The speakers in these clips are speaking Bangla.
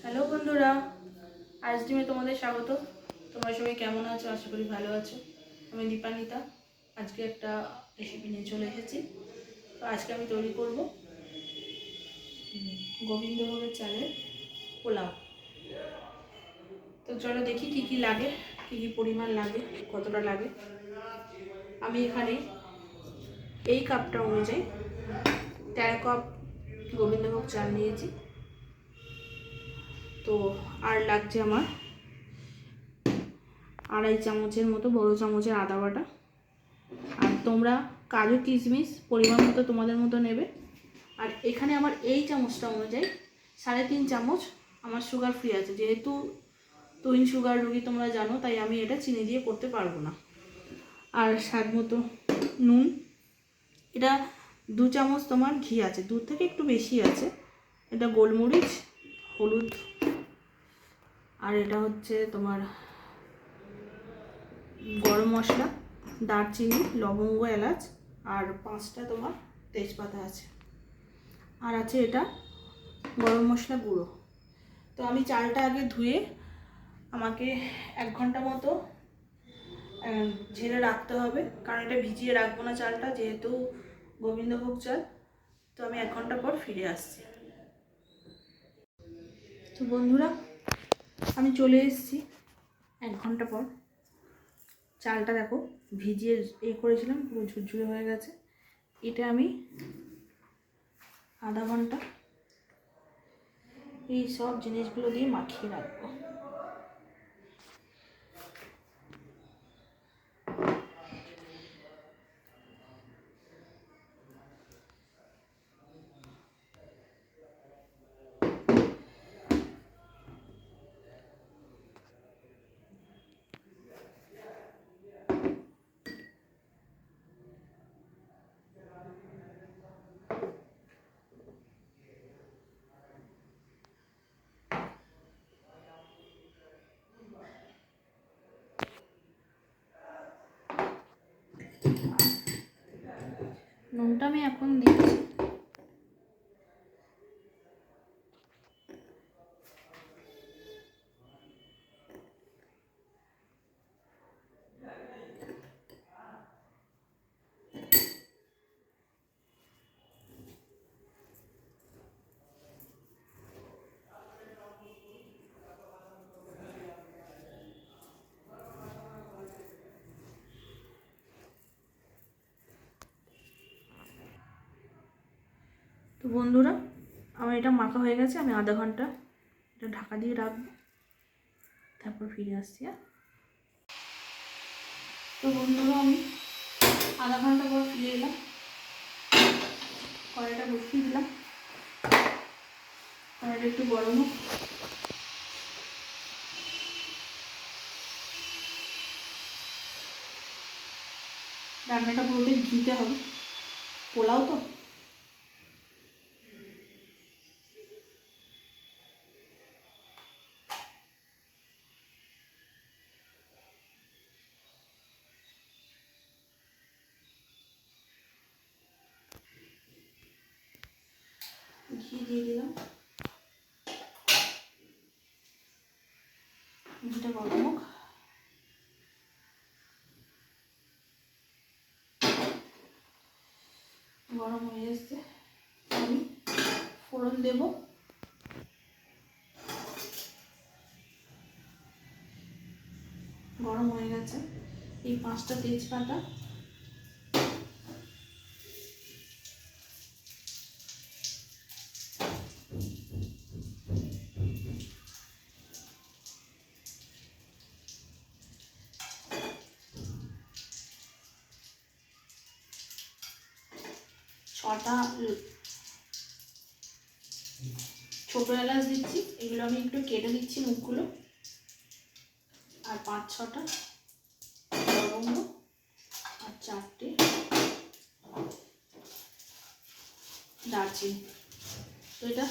হ্যালো বন্ধুরা, আজ দিনে তোমাদের স্বাগত। তোমরা সবাই কেমন আছো? আশা করি ভালো আছো। আমি দীপানিতা। আজকে একটা রেসিপি নিয়ে চলে এসেছি। তো আজকে আমি তৈরি করব গোবিন্দভোগের চালের পোলাও। তো চলো দেখি কি কি লাগে, কি কি পরিমাণ লাগে, কতটা লাগে। আমি এখানে এই কাপটা অনুযায়ী 13 কাপ গোবিন্দভোগ চাল নিয়েছি। তো আর লাগছে আমার 2.5 চামচের মতো বড় চামচের আদা বাটা। আর তোমরা কাজু কিশমিশ পরিমাণ মতো তোমাদের মতো নেবে। আর এখানে আমার এই চামচটা অনুযায়ী 3.5 চামচ আমার সুগার ফ্রি আছে, যেহেতু তুহিন সুগার রোগী তোমরা জানো, তাই আমি এটা চিনি দিয়ে করতে পারবো না। আর স্বাদ মতো নুন। এটা 2 চামচ তোমার ঘি আছে, দুধ থেকে একটু বেশি আছে। এটা গোলমরিচ, হলুদ, আর এটা হচ্ছে তোমার গরম মশলা, দারচিনি, লবঙ্গ, এলাচ, আর 5টা তোমার তেজপাতা আছে। আর আছে এটা গরম মশলা গুঁড়ো। তো আমি চালটা আগে ধুয়ে আমাকে 1 ঘন্টা মতো ঝেড়ে রাখতে হবে, কারণ এটা ভিজিয়ে রাখবো না চালটা, যেহেতু গোবিন্দভোগ চাল। তো আমি 1 ঘন্টা পর ফিরে আসছি। তো বন্ধুরা, আমি চলে এসেছি 1 ঘন্টা পর। চালটা দেখো ভিজিয়ে করেছিলাম, পুরো ঝুরঝুরে হয়ে গেছে। এটা আমি আধা ঘন্টা এই সব জিনিসগুলো দিয়ে মাখিয়ে রাখবো। নুনটা আমি এখন দিচ্ছি। তো বন্ধুরা, আমার এটা মাখা হয়ে গেছে। আমি আধা ঘন্টা এটা ঢাকা দিয়ে রাখবো, তারপর ফিরে আসছি। তো বন্ধুরা, আমি আধা ঘন্টা পর ফিরে এলাম। কড়াইটা বসিয়ে দিলাম, কড়াইটা একটু গরম হোক। রান্নাটা পুরোটাই ঘিতে হবে, পোলাও তো। ঘি দিয়ে দিলাম, ঘিটা গরম হোক। গরম হয়ে এসছে, আমি ফোড়ন দেব। গরম হয়ে গেছে, এই 5টা তেজপাতা, ছটা ছোট এলাচ দিচ্ছি, এগুলো আমি একটু কেটে দিচ্ছি মুখগুলো। আর 5-6টা লবঙ্গ, আর 4টে দারচিনি। তো এটা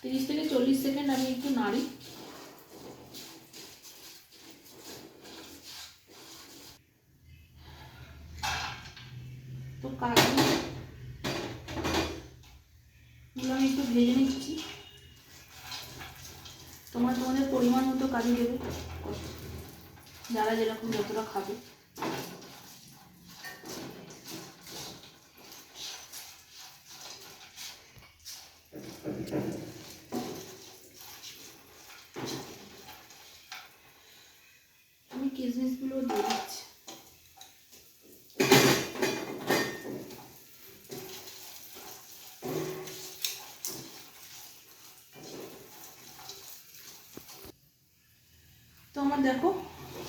30 থেকে 40 সেকেন্ড আমি একটু নাড়ি। তো কাজুগুলো আমি একটু ভেজে নিচ্ছি। তোমরা তোমাদের পরিমাণ মতো কাজু দেবে, যারা যেরকম যতটা খাবে। আমি কিশমিশগুলো দিয়ে দিচ্ছি। তো আমার দেখো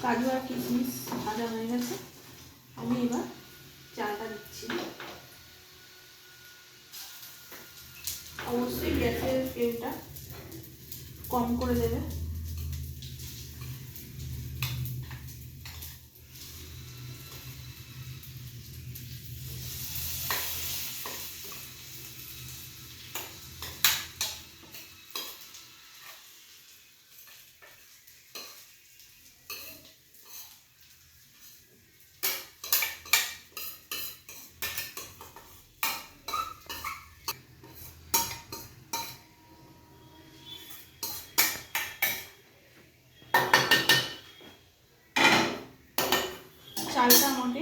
কাজু আর কিশমিশ ভাজা হয়ে গেছে। আমি এবার চালটা দিচ্ছি। অবশ্যই গ্যাসের ফ্লেমটা কম করে দেবে। চালটা আমাকে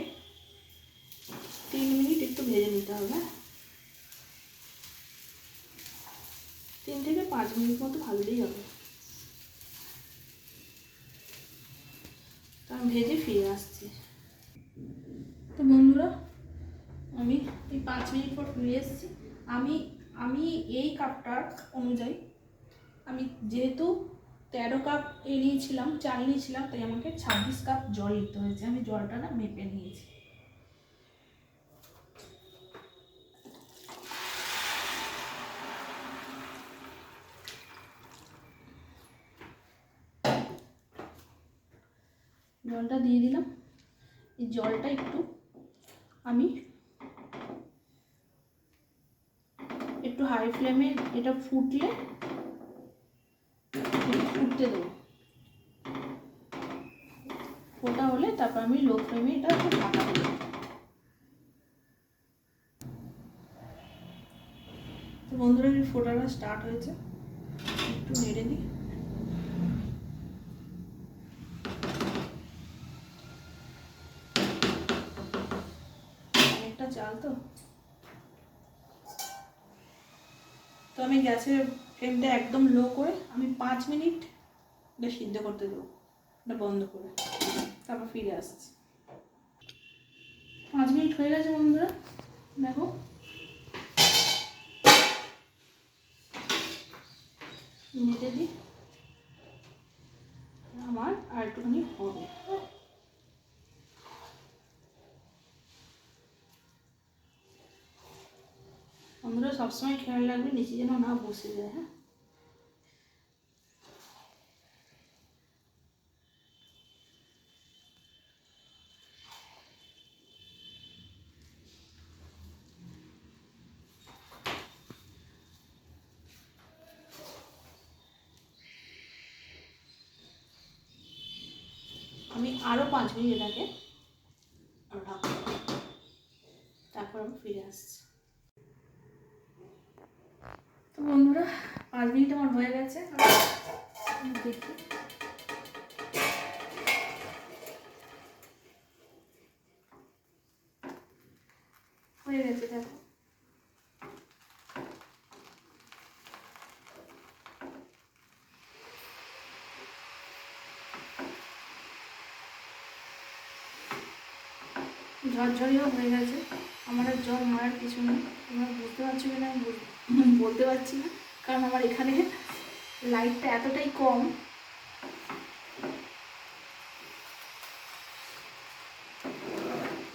3 মিনিট একটু ভেজে নিতে হবে। 3 থেকে 5 মিনিট মতো ভাজলেই হবে। তো আমি ভেজে ফিরে আসছি। তো বন্ধুরা আমি এই 5 মিনিট পর ফিরে এসেছি। আমি এই কাপটার অনুযায়ী আমি যেহেতু 13 কাপ নিয়েছিলাম, চাল নিয়েছিলাম, তাই আমাকে 26 কাপ জল নিতে হয়েছে। আমি জলটা না মেপে নিয়েছি। জলটা দিয়ে দিলাম। এই জলটা আমি একটু হাই ফ্লেমে এটা ফুটতে দেবো। ফোটা হলে তারপর আমি লো ফ্লেমে এটা একটু ঢাকা দেবো। তো বন্ধুরা এই ফোটাটা স্টার্ট হয়েছে, একটু নেড়ে দিই। অনেকটা চাল তো আমি গ্যাসের ফ্লেমটা একদম লো করে আমি 5 মিনিট এটা সিদ্ধ করতে দেবো। এটা বন্ধ করে তারপর ফিরে আসছি। 5 মিনিট হয়ে গেছে বন্ধুরা, দেখো নেড়ে দিই। আমার আর একটুখানি হবে। বন্ধুরা সবসময় খেয়াল রাখবে নিচে যেন না বসে যায়। হ্যাঁ, আমি আরও 5 মিনিট এটাকে ঢাকবো, তারপর আমি ফিরে আসছি। তো বন্ধুরা 5 মিনিট আমার হয়ে গেছে, দেখি। হয়ে গেছে দেখো। ঝরঝরিও হয়ে গেছে। আমার আর জল মারার কিছু নেই। তোমরা বুঝতে পারছো কিনা আমি বলতে পারছি না, কারণ আমার এখানে লাইটটা এতটাই কম।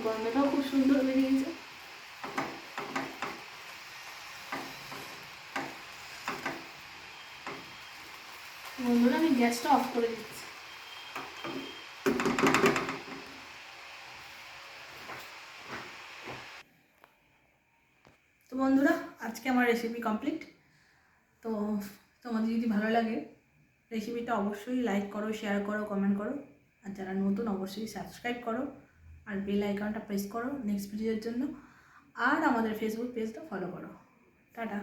গন্ধটাও খুব সুন্দর বেরিয়েছে। বন্ধুরা আমি গ্যাসটা অফ করে দিচ্ছি। তো বন্ধুরা আজকে আমার রেসিপি কমপ্লিট। তো তোমাদের যদি ভালো লাগে রেসিপিটা অবশ্যই লাইক করো, শেয়ার করো, কমেন্ট করো। আর যারা নতুন অবশ্যই সাবস্ক্রাইব করো আর বেল আইকনটা প্রেস করো নেক্সট ভিডিওর জন্য। আর আমাদের ফেসবুক পেজটা ফলো করো। টাটা।